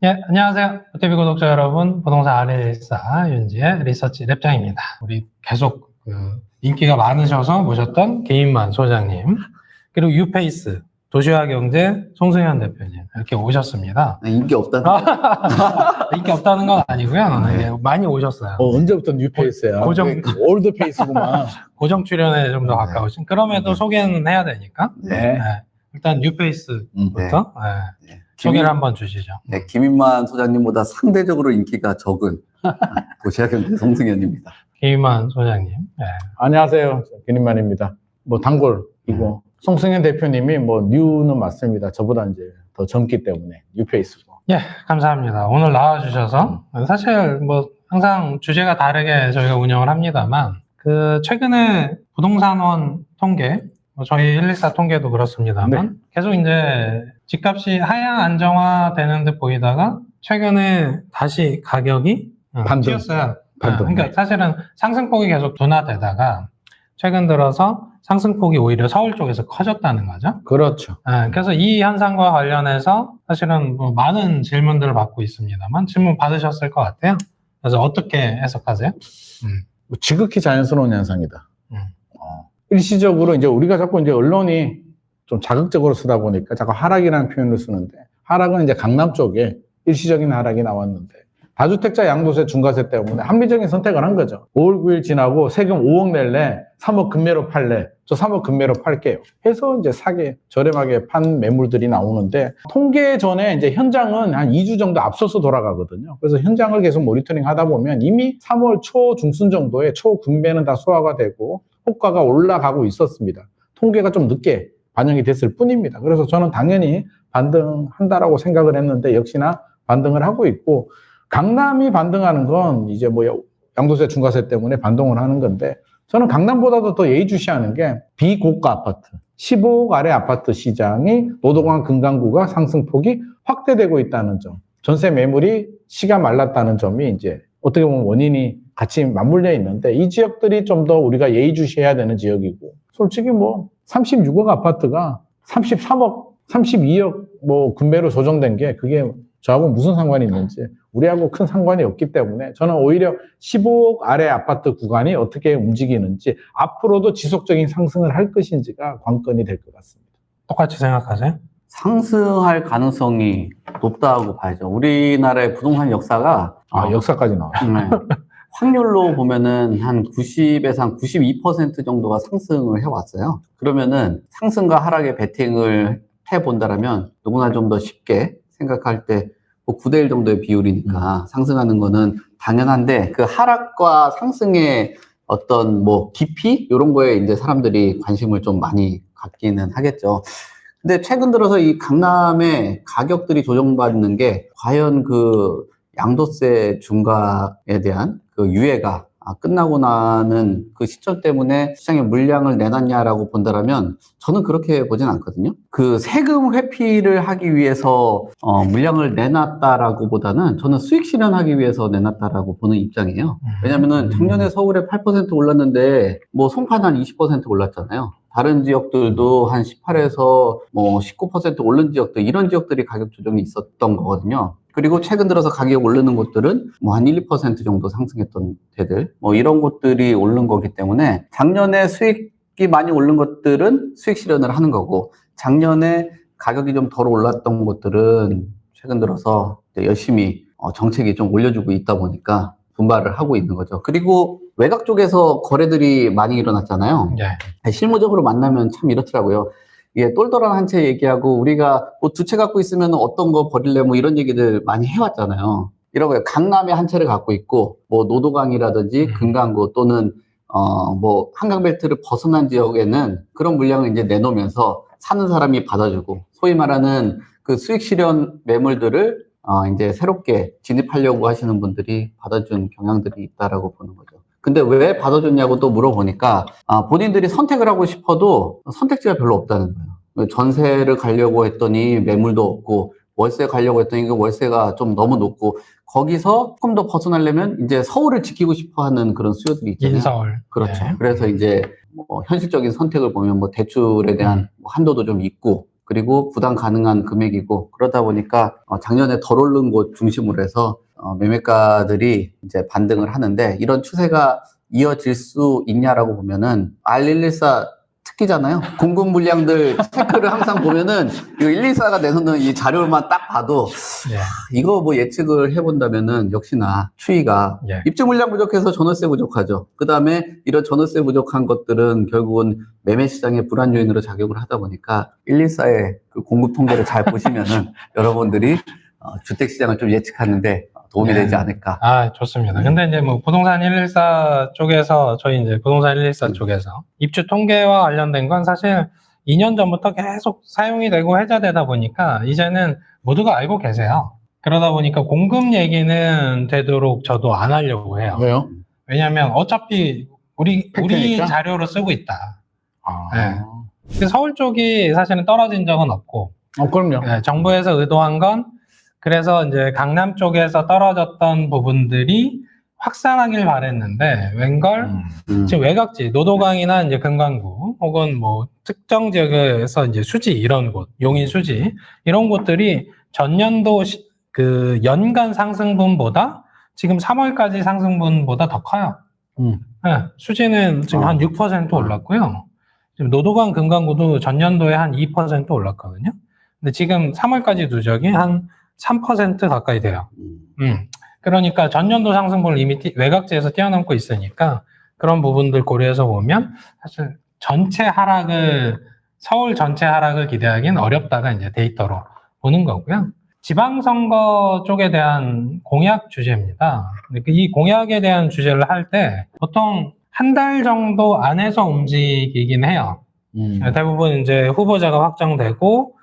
예, 안녕하세요. TV 구독자 여러분, 부동산 아리사 윤지의 리서치 랩장입니다. 우리 계속 인기가 많으셔서 모셨던 개인만 소장님, 그리고 유페이스 도시화경제 송승현 대표님 이렇게 오셨습니다. 인기 없다는 인기 없다는 건 아니고요. 예, 많이 오셨어요. 언제부터 뉴페이스야? 올드 페이스구만. 고정 출연에 좀 더 가까우신. 그럼에도 소개는 해야 되니까. 네. 일단 뉴페이스부터 소개를 한번 주시죠. 네, 김인만 소장님보다 상대적으로 인기가 적은 도시화경제 송승현입니다. 개인만 소장님. 네. 안녕하세요. 김인만입니다. 단골이고 송승현 대표님이 뉴는 맞습니다. 저보다 이제 더 젊기 때문에 뉴페이스고. 예, 감사합니다. 오늘 나와주셔서 사실 항상 주제가 다르게 저희가 운영을 합니다만 최근에 부동산원 통계 저희 114 통계도 그렇습니다만 계속 이제 집값이 하향 안정화되는 듯 보이다가 최근에 다시 가격이 튀었어요. 그러니까 사실은 상승폭이 계속 둔화되다가 최근 들어서 상승폭이 오히려 서울 쪽에서 커졌다는 거죠. 그렇죠. 그래서 이 현상과 관련해서 사실은 많은 질문들을 받고 있습니다만 질문 받으셨을 것 같아요. 그래서 어떻게 해석하세요? 지극히 자연스러운 현상이다. 일시적으로 이제 우리가 자꾸 이제 언론이 좀 자극적으로 쓰다 보니까 자꾸 하락이라는 표현을 쓰는데, 하락은 이제 강남 쪽에 일시적인 하락이 나왔는데 다주택자 양도세 중과세 때문에 합리적인 선택을 한 거죠. 5월 9일 지나고 세금 5억 낼래, 3억 금매로 팔래, 저 3억 금매로 팔게요 해서 이제 사게 저렴하게 판 매물들이 나오는데, 통계 전에 이제 현장은 한 2주 정도 앞서서 돌아가거든요. 그래서 현장을 계속 모니터링 하다 보면 이미 3월 초 중순 정도에 초 금매는 다 소화가 되고 호가가 올라가고 있었습니다. 통계가 좀 늦게 반영이 됐을 뿐입니다. 그래서 저는 당연히 반등한다라고 생각을 했는데 역시나 반등을 하고 있고, 강남이 반등하는 건 이제 양도세 중과세 때문에 반등을 하는 건데, 저는 강남보다도 더 예의주시하는 게 비고가 아파트, 15억 아래 아파트 시장이 노도강 금강구가 상승폭이 확대되고 있다는 점, 전세 매물이 씨가 말랐다는 점이 이제 어떻게 보면 원인이 같이 맞물려 있는데, 이 지역들이 좀 더 우리가 예의주시해야 되는 지역이고, 솔직히 36억 아파트가 33억, 32억 금매로 조정된 게 그게 저하고 무슨 상관이 있는지, 우리하고 큰 상관이 없기 때문에 저는 오히려 15억 아래 아파트 구간이 어떻게 움직이는지, 앞으로도 지속적인 상승을 할 것인지가 관건이 될 것 같습니다. 똑같이 생각하세요? 상승할 가능성이 높다고 봐야죠. 우리나라의 부동산 역사가 역사까지 나와요. 확률로 보면은 한 90에서 한 92% 정도가 상승을 해왔어요. 그러면은 상승과 하락의 베팅을 해본다라면 누구나 좀 더 쉽게 생각할 때 9대1 정도의 비율이니까 상승하는 거는 당연한데, 그 하락과 상승의 어떤 깊이? 이런 거에 이제 사람들이 관심을 좀 많이 갖기는 하겠죠. 근데 최근 들어서 이 강남의 가격들이 조정받는 게 과연 그 양도세 중과에 대한 그 유예가 끝나고 나는 그 시점 때문에 시장에 물량을 내놨냐라고 본다라면 저는 그렇게 보진 않거든요. 그 세금 회피를 하기 위해서 물량을 내놨다라고 보다는 저는 수익 실현하기 위해서 내놨다라고 보는 입장이에요. 왜냐면은 작년에 서울에 8% 올랐는데 송파는 한 20% 올랐잖아요. 다른 지역들도 한 18에서 19% 오른 지역들, 이런 지역들이 가격 조정이 있었던 거거든요. 그리고 최근 들어서 가격 오르는 곳들은 한 1, 2% 정도 상승했던 데들, 이런 곳들이 오른 거기 때문에 작년에 수익이 많이 오른 것들은 수익 실현을 하는 거고, 작년에 가격이 좀 덜 올랐던 곳들은 최근 들어서 열심히 정책이 좀 올려주고 있다 보니까 분발을 하고 있는 거죠. 그리고 외곽 쪽에서 거래들이 많이 일어났잖아요. 실무적으로 만나면 참 이렇더라고요. 이게 똘똘한 한 채 얘기하고 우리가 두 채 갖고 있으면 어떤 거 버릴래 이런 얘기들 많이 해왔잖아요. 이러고요. 강남에 한 채를 갖고 있고 노도강이라든지 금강구 또는 한강벨트를 벗어난 지역에는 그런 물량을 이제 내놓으면서 사는 사람이 받아주고, 소위 말하는 그 수익 실현 매물들을 이제 새롭게 진입하려고 하시는 분들이 받아준 경향들이 있다라고 보는 거죠. 근데 왜 받아줬냐고 또 물어보니까 본인들이 선택을 하고 싶어도 선택지가 별로 없다는 거예요. 전세를 가려고 했더니 매물도 없고, 월세 가려고 했더니 그 월세가 좀 너무 높고, 거기서 조금 더 벗어나려면 이제 서울을 지키고 싶어 하는 그런 수요들이 있잖아요. 인서울. 그렇죠. 그래서 이제 현실적인 선택을 보면 대출에 대한 한도도 좀 있고, 그리고 부담 가능한 금액이고 그러다 보니까 작년에 덜 오른 곳 중심으로 해서 매매가들이 이제 반등을 하는데 이런 추세가 이어질 수 있냐라고 보면은 R114 특기잖아요. 공급 물량들 체크를 항상 보면은 이 114가 내놓는 이 자료만 딱 봐도 예. 이거 뭐 예측을 해본다면은 역시나 추이가 예. 입주 물량 부족해서 전월세 부족하죠. 그 다음에 이런 전월세 부족한 것들은 결국은 매매 시장의 불안 요인으로 작용을 하다 보니까 114의 그 공급 통계를 잘 보시면은 여러분들이 주택 시장을 좀 예측하는데 도움이 되지 않을까. 아, 좋습니다. 근데 이제 뭐 부동산 114 쪽에서 저희 이제 부동산 114 쪽에서 입주 통계와 관련된 건 사실 2년 전부터 계속 사용이 되고 회자되다 보니까 이제는 모두가 알고 계세요. 그러다 보니까 공급 얘기는 되도록 저도 안 하려고 해요. 왜요? 왜냐하면 어차피 우리 팩트니까? 자료로 쓰고 있다. 아. 네. 근데 서울 쪽이 사실은 떨어진 적은 없고, 그럼요. 네, 정부에서 의도한 건 그래서 이제 강남 쪽에서 떨어졌던 부분들이 확산하길 바랬는데 웬걸 지금 외곽지 노도강이나 이제 금강구 혹은 뭐 특정 지역에서 이제 수지 이런 곳 용인 수지 이런 곳들이 전년도 그 연간 상승분보다 지금 3월까지 상승분보다 더 커요. 네, 수지는 지금 한 6% 올랐고요. 지금 노도강 금강구도 전년도에 한 2% 올랐거든요. 근데 지금 3월까지 누적이 한 3% 가까이 돼요. 그러니까 전년도 상승분을 이미 외곽지에서 뛰어넘고 있으니까 그런 부분들 고려해서 보면 사실 서울 전체 하락을 기대하기는 어렵다가 이제 데이터로 보는 거고요. 지방선거 쪽에 대한 공약 주제입니다. 이 공약에 대한 주제를 할 때 보통 한 달 정도 안에서 움직이긴 해요. 대부분 이제 후보자가 확정되고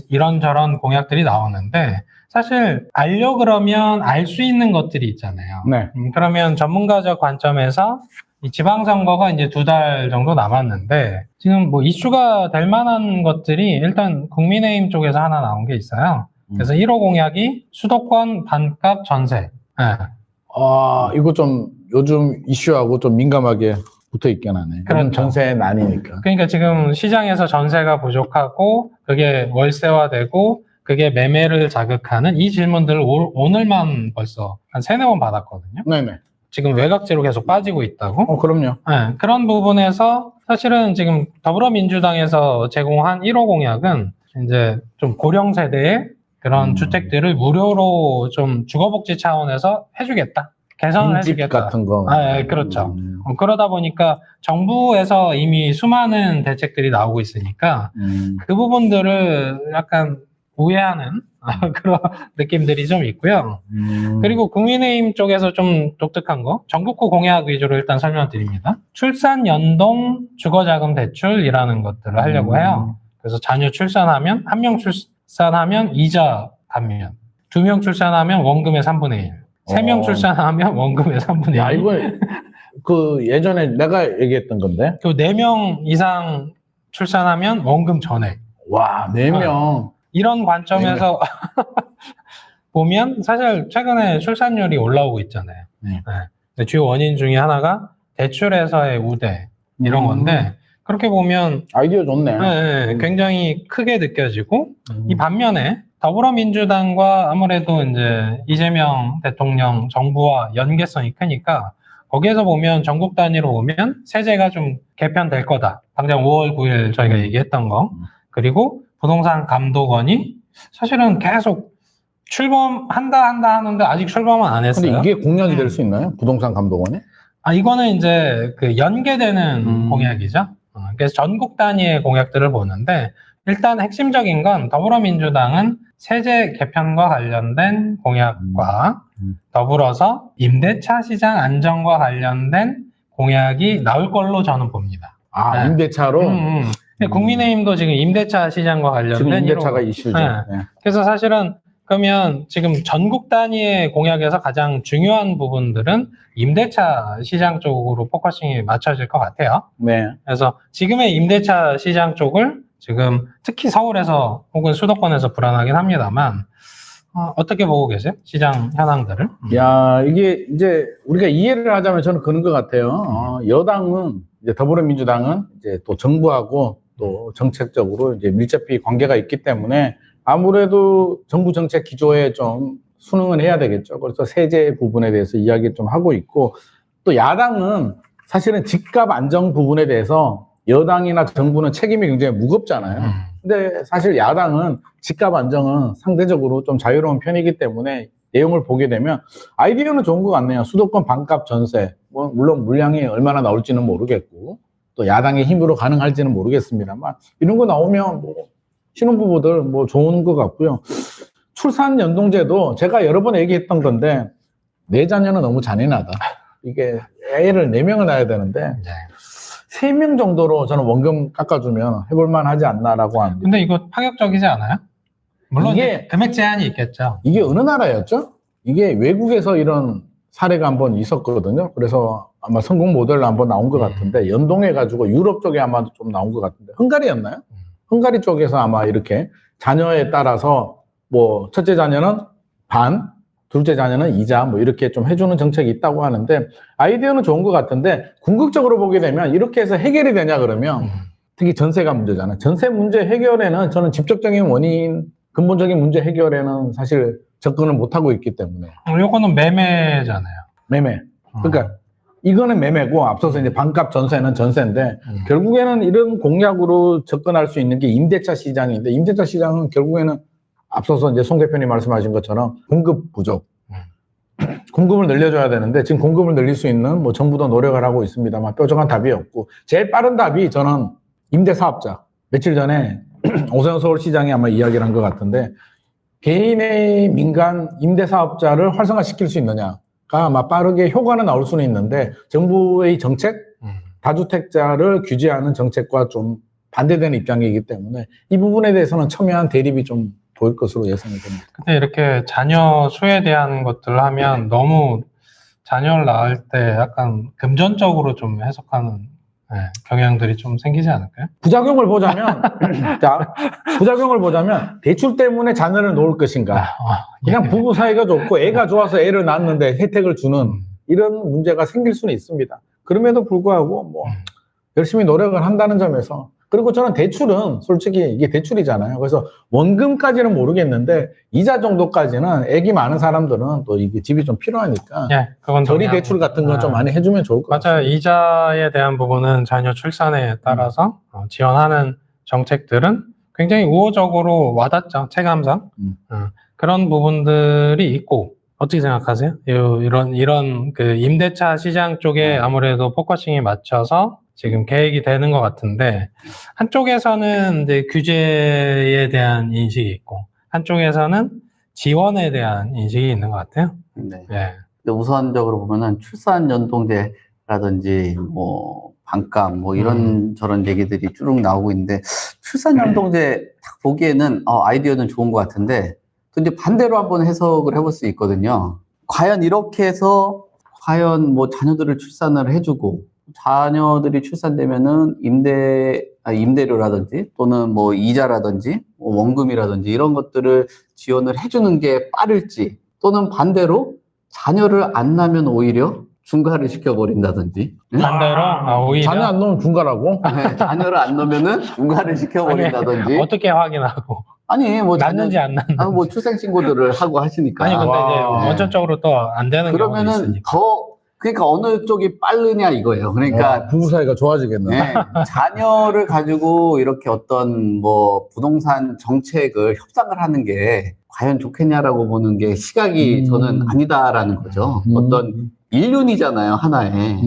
이런저런 공약들이 나오는데 사실 알려 그러면 알 수 있는 것들이 있잖아요. 네. 그러면 전문가적 관점에서 이 지방선거가 이제 2달 정도 남았는데 지금 뭐 이슈가 될 만한 것들이 일단 국민의힘 쪽에서 하나 나온 게 있어요. 그래서 1호 공약이 수도권 반값 전세. 네. 이거 좀 요즘 이슈하고 좀 민감하게 붙어 있긴 하네. 그렇죠. 전세 난이니까. 그러니까 지금 시장에서 전세가 부족하고 그게 월세화되고 그게 매매를 자극하는 이 질문들을 오늘만 벌써 한 3-4번 받았거든요. 네네. 지금 외곽지로 계속 빠지고 있다고. 그럼요. 네, 그런 부분에서 사실은 지금 더불어민주당에서 제공한 1호 공약은 이제 좀 고령 세대의 그런 주택들을 무료로 좀 주거복지 차원에서 해주겠다. 개선을 집 해주겠다. 같은 거. 네, 그렇죠. 그러다 보니까 정부에서 이미 수많은 대책들이 나오고 있으니까 그 부분들을 약간 우회하는 그런 느낌들이 좀 있고요. 그리고 국민의힘 쪽에서 좀 독특한 거, 전국구 공약 위주로 일단 설명드립니다. 출산 연동 주거자금 대출이라는 것들을 하려고 해요. 그래서 자녀 출산하면, 1명 출산하면 이자 감면, 2명 출산하면 원금의 3분의 1, 3명 출산하면 원금의 3분의 1. 야, 이거 그 예전에 내가 얘기했던 건데. 그 4명 이상 출산하면 원금 전액. 와, 4명. 이런 관점에서 보면 사실 최근에 출산율이 올라오고 있잖아요. 네. 주요 원인 중에 하나가 대출에서의 우대 이런 건데 그렇게 보면 아이디어 좋네. 네, 굉장히 크게 느껴지고 이 반면에 더불어민주당과 아무래도 이제 이재명 대통령 정부와 연계성이 크니까 거기에서 보면 전국 단위로 보면 세제가 좀 개편될 거다. 당장 5월 9일 저희가 얘기했던 거. 그리고 부동산 감독원이 사실은 계속 출범한다 하는데 아직 출범은 안 했어요. 근데 이게 공약이 될 수 있나요? 부동산 감독원에? 이거는 이제 그 연계되는 공약이죠. 그래서 전국 단위의 공약들을 보는데 일단 핵심적인 건 더불어민주당은 세제 개편과 관련된 공약과 더불어서 임대차 시장 안정과 관련된 공약이 나올 걸로 저는 봅니다. 네. 임대차로? 국민의힘도 지금 임대차 시장과 관련된 지금 임대차가 이슈죠. 네. 네. 그래서 사실은 그러면 지금 전국 단위의 공약에서 가장 중요한 부분들은 임대차 시장 쪽으로 포커싱이 맞춰질 것 같아요. 네. 그래서 지금의 임대차 시장 쪽을 지금 특히 서울에서 혹은 수도권에서 불안하긴 합니다만 어떻게 보고 계세요? 시장 현황들을? 야, 이게 이제 우리가 이해를 하자면 저는 그런 것 같아요. 여당은 이제 더불어민주당은 이제 또 정부하고 또 정책적으로 이제 밀접히 관계가 있기 때문에 아무래도 정부 정책 기조에 좀 순응은 해야 되겠죠. 그래서 세제 부분에 대해서 이야기 좀 하고 있고, 또 야당은 사실은 집값 안정 부분에 대해서 여당이나 정부는 책임이 굉장히 무겁잖아요. 근데 사실 야당은 집값 안정은 상대적으로 좀 자유로운 편이기 때문에 내용을 보게 되면 아이디어는 좋은 것 같네요. 수도권 반값 전세, 뭐 물론 물량이 얼마나 나올지는 모르겠고 또 야당의 힘으로 가능할지는 모르겠습니다만 이런 거 나오면 뭐 신혼부부들 뭐 좋은 것 같고요. 출산 연동제도 제가 여러 번 얘기했던 건데 네 자녀는 너무 잔인하다. 이게 애를 4명을 낳아야 되는데 3명 정도로 저는 원금 깎아주면 해볼만 하지 않나라고 합니다. 근데 이거 파격적이지 않아요? 물론 이게- 이제 금액 제한이 있겠죠. 이게 어느 나라였죠? 이게 외국에서 이런 사례가 한번 있었거든요. 그래서 아마 성공 모델로 한번 나온 것 같은데 연동해가지고 유럽 쪽에 아마 좀 나온 것 같은데 헝가리였나요? 헝가리 쪽에서 아마 이렇게 자녀에 따라서 뭐 첫째 자녀는 반, 둘째 자녀는 이자 뭐 이렇게 좀 해주는 정책이 있다고 하는데 아이디어는 좋은 것 같은데 궁극적으로 보게 되면 이렇게 해서 해결이 되냐 그러면 특히 전세가 문제잖아요. 전세 문제 해결에는 저는 직접적인 원인, 근본적인 문제 해결에는 사실 접근을 못하고 있기 때문에 요거는 매매잖아요. 매매. 그러니까 이거는 매매고 앞서서 이제 반값 전세는 전세인데 결국에는 이런 공약으로 접근할 수 있는 게 임대차 시장인데 임대차 시장은 결국에는 앞서서 이제 송 대표님 말씀하신 것처럼 공급 부족. 공급을 늘려줘야 되는데 지금 공급을 늘릴 수 있는 뭐 정부도 노력을 하고 있습니다만 뾰족한 답이 없고 제일 빠른 답이 저는 임대사업자. 며칠 전에 오세훈 서울시장이 아마 이야기를 한 것 같은데 개인의 민간 임대사업자를 활성화시킬 수 있느냐가 아마 빠르게 효과는 나올 수는 있는데 정부의 정책, 다주택자를 규제하는 정책과 좀 반대되는 입장이기 때문에 이 부분에 대해서는 첨예한 대립이 좀 보일 것으로 예상이 됩니다. 근데 이렇게 자녀 수에 대한 것들을 하면 너무 자녀를 낳을 때 약간 금전적으로 좀 해석하는 경향들이 좀 생기지 않을까요? 부작용을 보자면, 자, 부작용을 보자면 대출 때문에 자녀를 놓을 것인가. 그냥 부부 사이가 좋고 애가 좋아서 애를 낳았는데 혜택을 주는 이런 문제가 생길 수는 있습니다. 그럼에도 불구하고 뭐 열심히 노력을 한다는 점에서 그리고 저는 대출은 솔직히 이게 대출이잖아요. 그래서 원금까지는 모르겠는데 이자 정도까지는 애기 많은 사람들은 또 이게 집이 좀 필요하니까 그건 저리 대출 같은 건 좀 많이 해주면 좋을 것 같아요. 맞아요. 이자에 대한 부분은 자녀 출산에 따라서 지원하는 정책들은 굉장히 우호적으로 와닿죠. 체감상. 그런 부분들이 있고 어떻게 생각하세요? 이런 그 임대차 시장 쪽에 아무래도 포커싱이 맞춰서 지금 계획이 되는 것 같은데 한쪽에서는 이제 규제에 대한 인식이 있고 한쪽에서는 지원에 대한 인식이 있는 것 같아요. 네. 예. 근데 우선적으로 보면은 출산 연동제라든지 뭐 반값 뭐 이런 저런 얘기들이 쭉 나오고 있는데 출산 연동제 딱 보기에는 아이디어는 좋은 것 같은데 또 이제 반대로 한번 해석을 해볼 수 있거든요. 과연 이렇게 해서 과연 뭐 자녀들을 출산을 해주고 자녀들이 출산되면은 임대료라든지 또는 뭐 이자라든지 뭐 원금이라든지 이런 것들을 지원을 해주는 게 빠를지 또는 반대로 자녀를 안 낳으면 오히려 중과를 시켜버린다든지 반대로 오히려 자녀 안 놓으면 중과라고? 네, 자녀를 안 넣으면은 중과를 시켜버린다든지 어떻게 확인하고 아니 뭐 낳는지 안 낳는지 뭐 출생신고들을 하고 하시니까 아니 근데 이제 와. 원천적으로 또 안 되는 경우도 그러면은 있으니까 그러니까 어느 쪽이 빠르냐 이거예요. 그러니까 부부 사이가 좋아지겠네. 네, 자녀를 가지고 이렇게 어떤 뭐 부동산 정책을 협상을 하는 게 과연 좋겠냐라고 보는 게 시각이 저는 아니다라는 거죠. 어떤 인륜이잖아요, 하나에.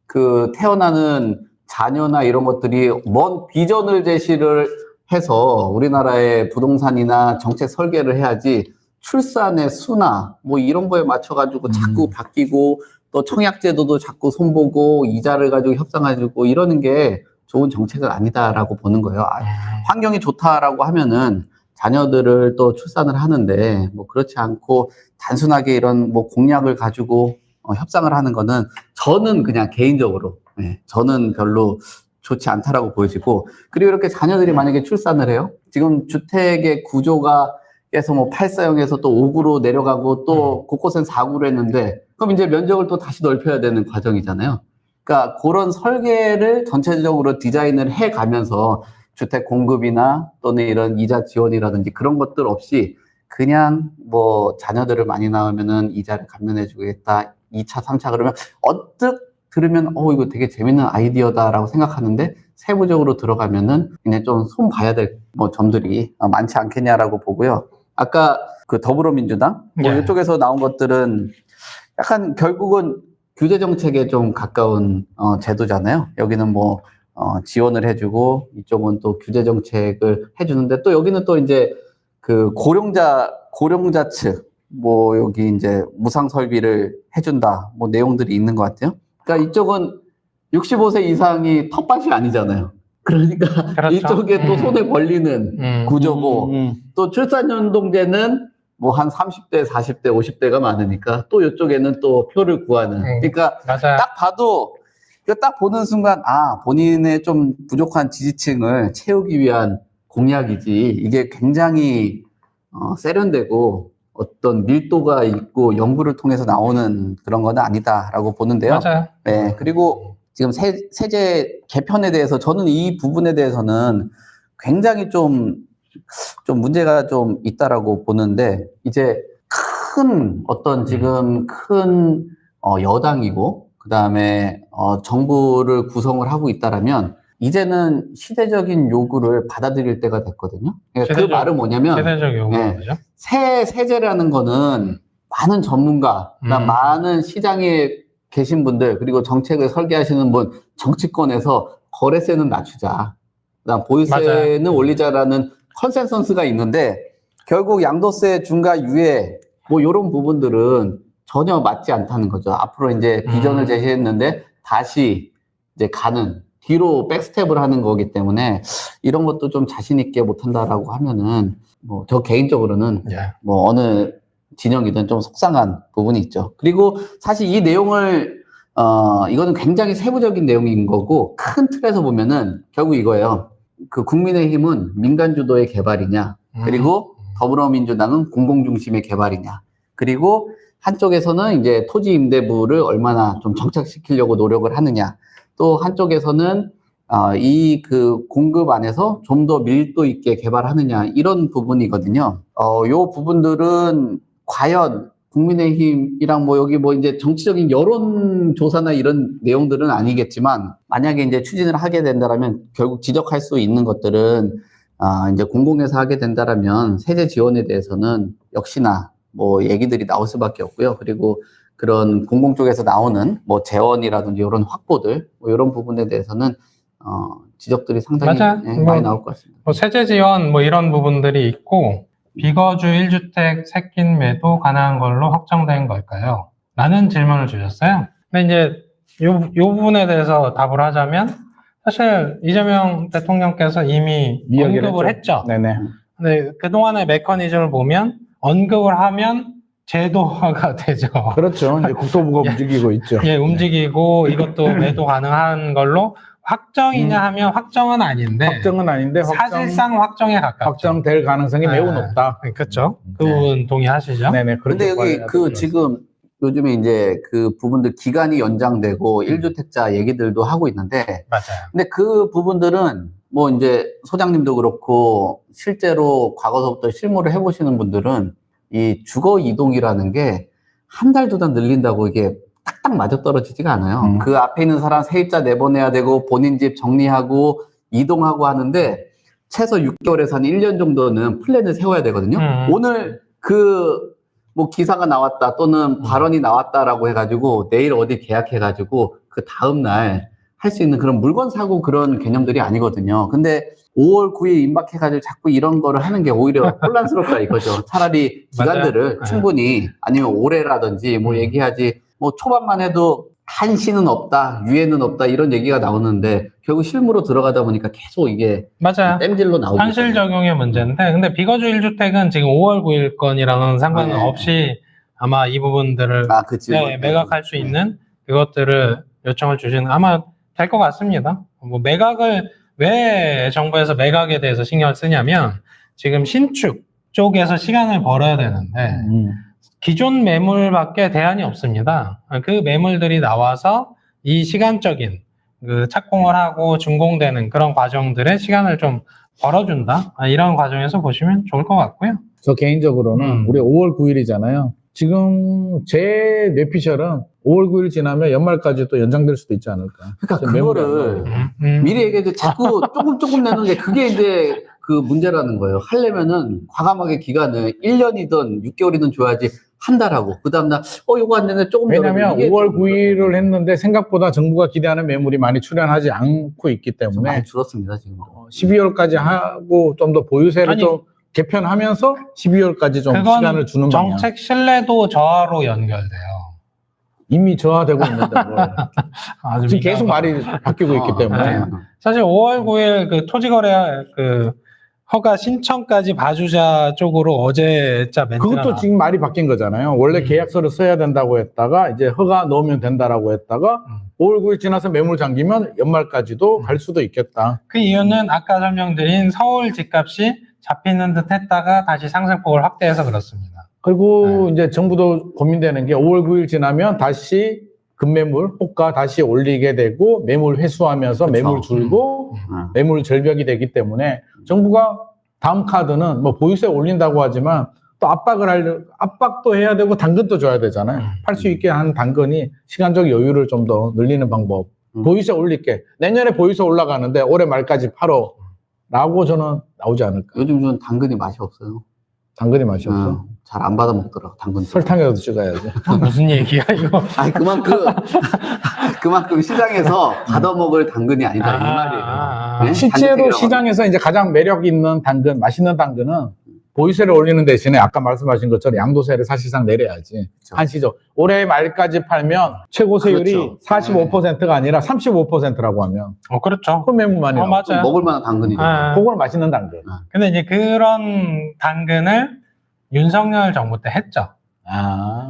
그 태어나는 자녀나 이런 것들이 뭔 비전을 제시를 해서 우리나라의 부동산이나 정책 설계를 해야지 출산의 수나 뭐 이런 거에 맞춰가지고 자꾸 바뀌고 또 청약제도도 자꾸 손보고 이자를 가지고 협상해주고 이러는 게 좋은 정책은 아니다라고 보는 거예요. 환경이 좋다라고 하면은 자녀들을 또 출산을 하는데 뭐 그렇지 않고 단순하게 이런 뭐 공약을 가지고 협상을 하는 거는 저는 그냥 개인적으로 저는 별로 좋지 않다라고 보여지고 그리고 이렇게 자녀들이 만약에 출산을 해요. 지금 주택의 구조가 그래서 뭐 8사형에서 또 5구로 내려가고 또 곳곳엔 4구로 했는데 그럼 이제 면적을 또 다시 넓혀야 되는 과정이잖아요. 그러니까 그런 설계를 전체적으로 디자인을 해 가면서 주택 공급이나 또는 이런 이자 지원이라든지 그런 것들 없이 그냥 뭐 자녀들을 많이 낳으면은 이자를 감면해 주겠다. 2차, 3차 그러면 언뜻 들으면 이거 되게 재밌는 아이디어다라고 생각하는데 세부적으로 들어가면은 그냥 좀 손 봐야 될 뭐 점들이 많지 않겠냐라고 보고요. 아까 그 더불어민주당 뭐 예. 이쪽에서 나온 것들은 약간 결국은 규제 정책에 좀 가까운 제도잖아요. 여기는 뭐 지원을 해주고 이쪽은 또 규제 정책을 해주는데 또 여기는 또 이제 그 고령자 측 뭐 여기 이제 무상 설비를 해준다 뭐 내용들이 있는 것 같아요. 그러니까 이쪽은 65세 이상이 텃밭이 아니잖아요. 그러니까 그렇죠. 이쪽에 또 손에 벌리는 구조고 또 출산연동제는 뭐 한 30대, 40대, 50대가 많으니까 또 이쪽에는 또 표를 구하는. 그러니까 맞아요. 딱 봐도 이거 딱 보는 순간 본인의 좀 부족한 지지층을 채우기 위한 공약이지 이게 굉장히 세련되고 어떤 밀도가 있고 연구를 통해서 나오는 그런 건 아니다라고 보는데요. 맞아요. 네, 그리고 지금 세제 개편에 대해서 저는 이 부분에 대해서는 굉장히 좀 문제가 좀 있다라고 보는데 이제 큰 어떤 지금 큰 여당이고 그다음에 정부를 구성을 하고 있다라면 이제는 시대적인 요구를 받아들일 때가 됐거든요. 그 말은 뭐냐면 세대적 요구죠. 세제라는 거는 많은 전문가, 많은 시장에 계신 분들 그리고 정책을 설계하시는 분 정치권에서 거래세는 낮추자. 그다음 보유세는 맞아요. 올리자라는 컨센서스가 있는데 결국 양도세 중과 유예 뭐 이런 부분들은 전혀 맞지 않다는 거죠. 앞으로 이제 비전을 제시했는데 다시 이제 뒤로 백스텝을 하는 거기 때문에 이런 것도 좀 자신 있게 못한다라고 하면은 뭐 저 개인적으로는 뭐 어느 진영이든 좀 속상한 부분이 있죠. 그리고 사실 이 내용을 이거는 굉장히 세부적인 내용인 거고 큰 틀에서 보면은 결국 이거예요. 그 국민의힘은 민간 주도의 개발이냐, 그리고 더불어민주당은 공공 중심의 개발이냐, 그리고 한쪽에서는 이제 토지 임대부를 얼마나 좀 정착시키려고 노력을 하느냐, 또 한쪽에서는 이 그 공급 안에서 좀 더 밀도 있게 개발하느냐 이런 부분이거든요. 요 부분들은 과연 국민의힘이랑 뭐 여기 뭐 이제 정치적인 여론조사나 이런 내용들은 아니겠지만 만약에 이제 추진을 하게 된다라면 결국 지적할 수 있는 것들은 이제 공공에서 하게 된다라면 세제 지원에 대해서는 역시나 뭐 얘기들이 나올 수밖에 없고요. 그리고 그런 공공 쪽에서 나오는 뭐 재원이라든지 이런 확보들 뭐 이런 부분에 대해서는 지적들이 상당히 많이 나올 것 같습니다. 뭐 세제 지원 뭐 이런 부분들이 있고 비거주 1주택 새낀 매도 가능한 걸로 확정된 걸까요? 라는 질문을 주셨어요. 근데 이제 요 부분에 대해서 답을 하자면 사실 이재명 대통령께서 이미 언급을 했죠. 네네. 근데 그동안의 메커니즘을 보면 언급을 하면 제도화가 되죠. 그렇죠. 이제 국토부가 움직이고 있죠. 예, 움직이고 이것도 매도 가능한 걸로 확정이냐 하면 확정은 아닌데. 확정은 아닌데 사실상 확정에 가깝죠. 확정될 가능성이 매우 높다. 그렇죠. 그 부분 동의하시죠? 네네. 근데 여기 지금 요즘에 이제 그 부분들 기간이 연장되고 1주택자 얘기들도 하고 있는데. 맞아요. 근데 그 부분들은 뭐 이제 소장님도 그렇고 실제로 과거서부터 실무를 해보시는 분들은 이 주거 이동이라는 게 한 달, 두 달 늘린다고 이게 딱딱 맞아떨어지지가 않아요. 그 앞에 있는 사람 세입자 내보내야 되고 본인 집 정리하고 이동하고 하는데 최소 6개월에서 한 1년 정도는 플랜을 세워야 되거든요. 오늘 뭐 기사가 나왔다 또는 발언이 나왔다라고 해가지고 내일 어디 계약해가지고 그 다음날 할 수 있는 그런 물건 사고 그런 개념들이 아니거든요. 근데 5월 9일 임박해가지고 자꾸 이런 거를 하는 게 오히려 혼란스럽다 이거죠. 차라리 기간들을 충분히 아니면 올해라든지 뭐 얘기하지 뭐 초반만 해도 한시는 없다, 유예는 없다 이런 얘기가 나오는데 결국 실무로 들어가다 보니까 계속 이게 맞아요. 땜질로 나오고 현실 적용의 문제인데 근데 비거주 1주택은 지금 5월 9일 건이랑은 상관은 없이 아마 이 부분들을 매각할 수 있는 그것들을 요청을 주시는 아마 될 것 같습니다. 뭐 매각을 왜 정부에서 매각에 대해서 신경을 쓰냐면 지금 신축 쪽에서 시간을 벌어야 되는데 기존 매물밖에 대안이 없습니다. 그 매물들이 나와서 이 시간적인 그 착공을 하고 준공되는 그런 과정들의 시간을 좀 벌어준다. 이런 과정에서 보시면 좋을 것 같고요. 저 개인적으로는 우리 5월 9일이잖아요. 지금 제 뇌피셜은 5월 9일 지나면 연말까지 또 연장될 수도 있지 않을까. 그러니까 메모리 안 그거를 나오고. 미리 얘기해도 자꾸 조금 내는 게 그게 이제 그 문제라는 거예요. 하려면은 과감하게 기간을 1년이든 6개월이든 줘야지 한 달하고 그 다음날 요거 안 되네 조금 왜냐면 더 이게 5월 좀 9일을 했는데 생각보다 정부가 기대하는 매물이 많이 출현하지 않고 있기 좀 때문에 많이 줄었습니다 지금. 12월까지 하고 좀 더 보유세를 아니, 좀 개편하면서 12월까지 좀 그건 시간을 주는 방향. 정책 신뢰도 저하로 연결돼요. 이미 저하되고 있는데 뭘. 아주 지금 계속 말이 바뀌고 있기 때문에. 사실 5월 9일 그 토지거래 그 허가 신청까지 봐주자 쪽으로 어제자 멘트가 그것도 지금 말이 바뀐 거잖아요. 원래 계약서를 써야 된다고 했다가 이제 허가 넣으면 된다라고 했다가 5월 9일 지나서 매물 잠기면 연말까지도 갈 수도 있겠다. 그 이유는 아까 설명드린 서울 집값이 잡히는 듯 했다가 다시 상승폭을 확대해서 그렇습니다. 그리고 이제 정부도 고민되는 게 5월 9일 지나면 다시 급매물, 호가 다시 올리게 되고 매물 회수하면서 그쵸. 매물 줄고 매물 절벽이 되기 때문에 정부가 다음 카드는 뭐 보유세 올린다고 하지만 또 압박도 해야 되고 당근도 줘야 되잖아요. 팔 수 있게 한 당근이 시간적 여유를 좀 더 늘리는 방법. 보유세 올릴게. 내년에 보유세 올라가는데 올해 말까지 팔어. 라고 저는 나오지 않을까. 요즘 좀 당근이 맛이 없어요. 당근이 맛이 없어. 잘 안 받아 먹더라고 당근. 설탕이라도 찍어야지. 무슨 얘기야 이거? 아니 그만큼 시장에서 받아 먹을 당근이 아니다 이 말이에요. 네? 실제로 단백질이라고 시장에서 이제 가장 매력 있는 당근, 맛있는 당근은 보유세를 올리는 대신에 아까 말씀하신 것처럼 양도세를 사실상 내려야지. 그렇죠. 한시적. 올해 말까지 팔면 최고 세율이 그렇죠. 45%가 아니라 35%라고 하면 그렇죠. 그 매물만이 나오고. 맞아요. 먹을 만한 당근이죠. 그거는 맛있는 당근. 근데 이제 그런 당근을 윤석열 정부 때 했죠.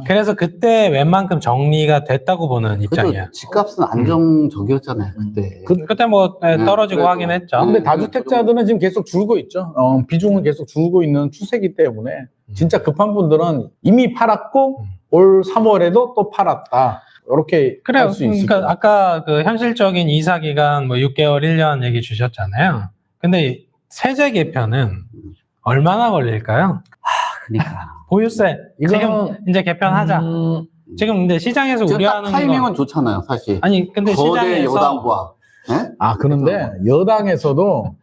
그래서 그때 웬만큼 정리가 됐다고 보는 입장이야. 그래도 집값은 안정적이었잖아요 그때. 그때 뭐 떨어지고 그래도. 하긴 했죠. 근데 다주택자들은 지금 계속 줄고 있죠. 비중은 계속 줄고 있는 추세이기 때문에 진짜 급한 분들은 이미 팔았고 올 3월에도 또 팔았다. 이렇게 그래요. 할 수 있을 그러니까 거예요. 아까 그 현실적인 이사 기간 뭐 6개월, 1년 얘기 주셨잖아요. 근데 세제 개편은 얼마나 걸릴까요? 그러니까. 보유세 이거는 지금 이제 개편하자. 지금 근데 시장에서 지금 딱 우려하는 타이밍은 건 좋잖아요 사실. 아니 근데 거대 시장에서 여당과. 네? 그런데 여당에서도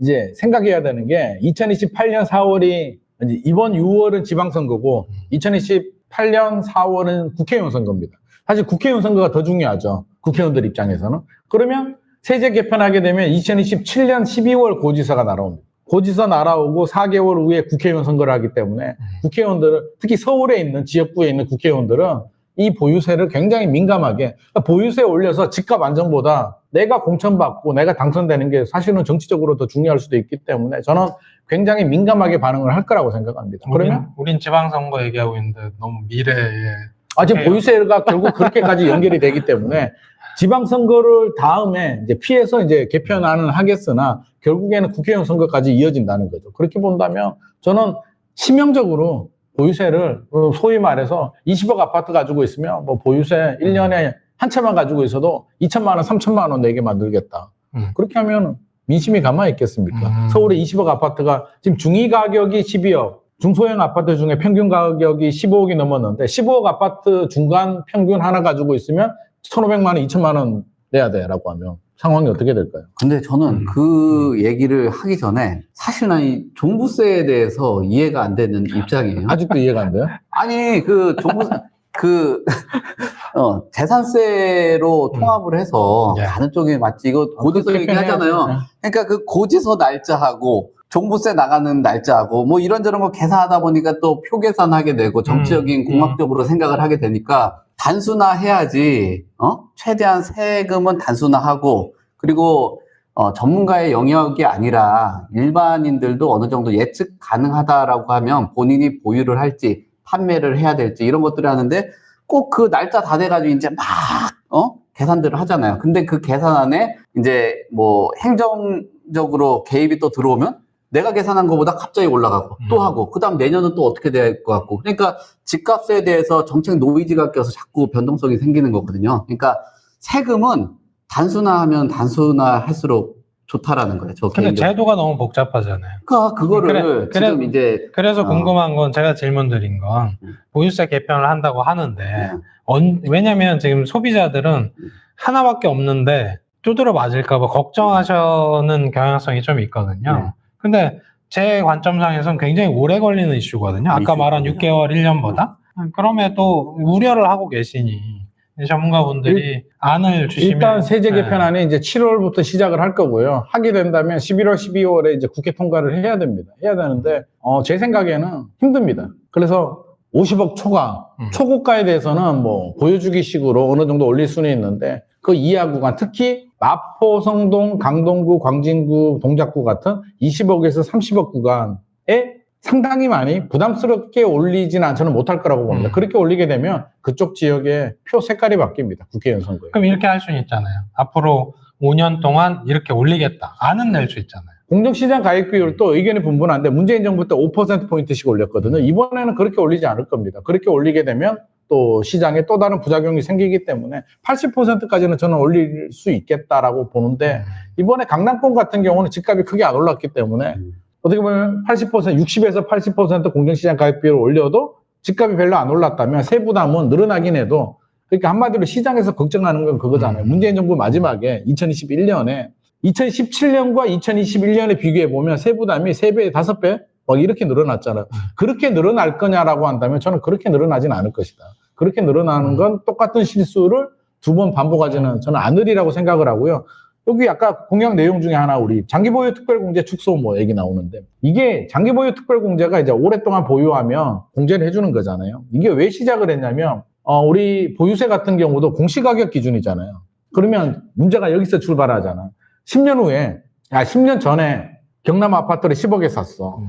이제 생각해야 되는 게 2028년 4월이 이번 6월은 지방선거고 2028년 4월은 국회의원 선거입니다. 사실 국회의원 선거가 더 중요하죠. 국회의원들 입장에서는. 그러면 세제 개편하게 되면 2027년 12월 고지서가 날아옵니다. 고지서 날아오고 4개월 후에 국회의원 선거를 하기 때문에 국회의원들은 특히 서울에 있는 지역구에 있는 국회의원들은 이 보유세를 굉장히 민감하게 그러니까 보유세 올려서 집값 안정보다 내가 공천받고 내가 당선되는 게 사실은 정치적으로 더 중요할 수도 있기 때문에 저는 굉장히 민감하게 반응을 할 거라고 생각합니다. 그러면 우린 지방선거 얘기하고 있는데 너무 미래에 지금 보유세가 결국 그렇게까지 연결이 되기 때문에 지방선거를 다음에 이제 피해서 이제 개편안은 하겠으나 결국에는 국회의원 선거까지 이어진다는 거죠. 그렇게 본다면 저는 치명적으로 보유세를 소위 말해서 20억 아파트 가지고 있으면 뭐 보유세 1년에 한 채만 가지고 있어도 2천만 원, 3천만 원 내게 만들겠다. 그렇게 하면 민심이 가만히 있겠습니까? 서울에 20억 아파트가 지금 중위 가격이 12억, 중소형 아파트 중에 평균 가격이 15억이 넘었는데 15억 아파트 중간 평균 하나 가지고 있으면 1,500만 원, 2천만 원 내야 돼라고 하면 상황이 어떻게 될까요? 근데 저는 그 얘기를 하기 전에 사실 난 이 종부세에 대해서 이해가 안 되는 입장이에요. 아직도 이해가 안 돼요? 아니 그 종부세 재산세로 통합을 해서 가는 쪽이 맞지. 이거 고지서 얘기하잖아요. 그러니까 그 고지서 날짜하고 종부세 나가는 날짜하고 뭐 이런저런 거 계산하다 보니까 또 표 계산하게 되고 정치적인 공학적으로 생각을 하게 되니까 단순화해야지. 최대한 세금은 단순화하고 그리고 전문가의 영역이 아니라 일반인들도 어느 정도 예측 가능하다라고 하면 본인이 보유를 할지 판매를 해야 될지 이런 것들을 하는데 꼭 그 날짜 다 돼가지고 이제 막 계산들을 하잖아요. 근데 그 계산안에 이제 뭐 행정적으로 개입이 또 들어오면 내가 계산한 것보다 갑자기 올라가고 또 하고 그 다음 내년은 또 어떻게 될 것 같고 그러니까 집값에 대해서 정책 노이즈가 껴서 자꾸 변동성이 생기는 거거든요. 그러니까 세금은 단순화하면 단순화할수록 좋다라는 거예요. 저 근데 개인적으로. 제도가 너무 복잡하잖아요. 그러니까 그거를 그래- 지금 이제 그래서 궁금한 건 제가 질문 드린 건 보유세 개편을 한다고 하는데 왜냐면 지금 소비자들은 하나밖에 없는데 두드려 맞을까 봐 걱정하시는 경향성이 좀 있거든요. 근데 제 관점상에서는 굉장히 오래 걸리는 이슈거든요. 아까 말한 6개월, 1년보다. 그럼에도 우려를 하고 계시니 전문가분들이 안을 주시면 일단 세제 네. 개편안이 이제 7월부터 시작을 할 거고요. 하게 된다면 11월, 12월에 이제 국회 통과를 해야 됩니다. 해야 되는데 제 생각에는 힘듭니다. 그래서 50억 초과, 초고가에 대해서는 뭐 보여주기식으로 어느 정도 올릴 수는 있는데 그 이하 구간, 특히 마포, 성동, 강동구, 광진구, 동작구 같은 20억에서 30억 구간에 상당히 많이 부담스럽게 올리지는 저는 못할 거라고 봅니다. 그렇게 올리게 되면 그쪽 지역의 표 색깔이 바뀝니다. 국회의원 선거에. 그럼 이렇게 할 수는 있잖아요. 앞으로 5년 동안 이렇게 올리겠다. 안은 낼 수 있잖아요. 공정시장 가입 비율도 의견이 분분한데 문재인 정부 때 5%포인트씩 올렸거든요. 이번에는 그렇게 올리지 않을 겁니다. 그렇게 올리게 되면 또 시장에 또 다른 부작용이 생기기 때문에 80%까지는 저는 올릴 수 있겠다라고 보는데 이번에 강남권 같은 경우는 집값이 크게 안 올랐기 때문에 어떻게 보면 80%, 60에서 80% 공정시장 가입 비율을 올려도 집값이 별로 안 올랐다면 세부담은 늘어나긴 해도 그러니까 한마디로 시장에서 걱정하는 건 그거잖아요. 문재인 정부 마지막에 2021년에 2017년과 2021년에 비교해 보면 세부담이 3배, 5배 막 이렇게 늘어났잖아요. 그렇게 늘어날 거냐라고 한다면 저는 그렇게 늘어나진 않을 것이다. 그렇게 늘어나는 건 똑같은 실수를 2번 반복하지는 저는 않으리라고 생각을 하고요. 여기 아까 공약 내용 중에 하나 우리 장기보유 특별공제 축소 뭐 얘기 나오는데 이게 장기보유 특별공제가 이제 오랫동안 보유하면 공제를 해주는 거잖아요. 이게 왜 시작을 했냐면 우리 보유세 같은 경우도 공시가격 기준이잖아요. 그러면 문제가 여기서 출발하잖아. 10년 후에 10년 전에 경남 아파트를 10억에 샀어.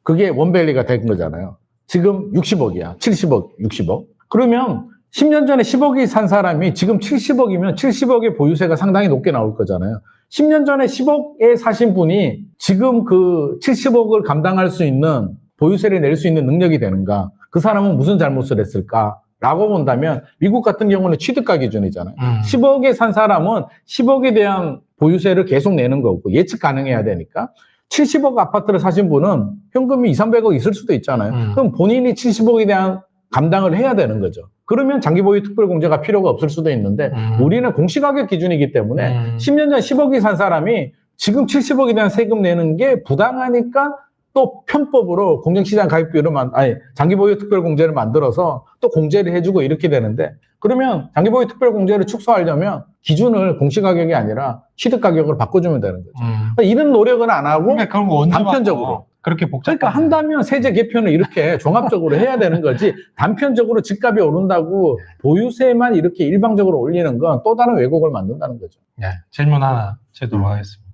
그게 원밸리가 된 거잖아요. 지금 60억이야. 70억, 60억. 그러면 10년 전에 10억이 산 사람이 지금 70억이면 70억의 보유세가 상당히 높게 나올 거잖아요. 10년 전에 10억에 사신 분이 지금 그 70억을 감당할 수 있는 보유세를 낼 수 있는 능력이 되는가? 그 사람은 무슨 잘못을 했을까? 라고 본다면 미국 같은 경우는 취득가 기준이잖아요. 10억에 산 사람은 10억에 대한 보유세를 계속 내는 거고 예측 가능해야 되니까 70억 아파트를 사신 분은 현금이 200~300억 있을 수도 있잖아요. 그럼 본인이 70억에 대한 감당을 해야 되는 거죠. 그러면 장기보유 특별공제가 필요가 없을 수도 있는데 우리는 공시가격 기준이기 때문에 10년 전 10억이 산 사람이 지금 70억에 대한 세금 내는 게 부당하니까 또 편법으로 공정시장 가입비율을 장기보유 특별공제를 만들어서 또 공제를 해주고 이렇게 되는데 그러면 장기보유 특별공제를 축소하려면 기준을 공시가격이 아니라 취득가격으로 바꿔주면 되는 거죠. 그러니까 이런 노력은 안 하고 그러니까 그런 거 언제 단편적으로 바꿔? 그렇게 복잡한 그러니까 한다면 세제 개편을 이렇게 종합적으로 해야 되는 거지 단편적으로 집값이 오른다고 보유세만 이렇게 일방적으로 올리는 건 또 다른 왜곡을 만든다는 거죠. 네, 질문 하나 제도록 하겠습니다.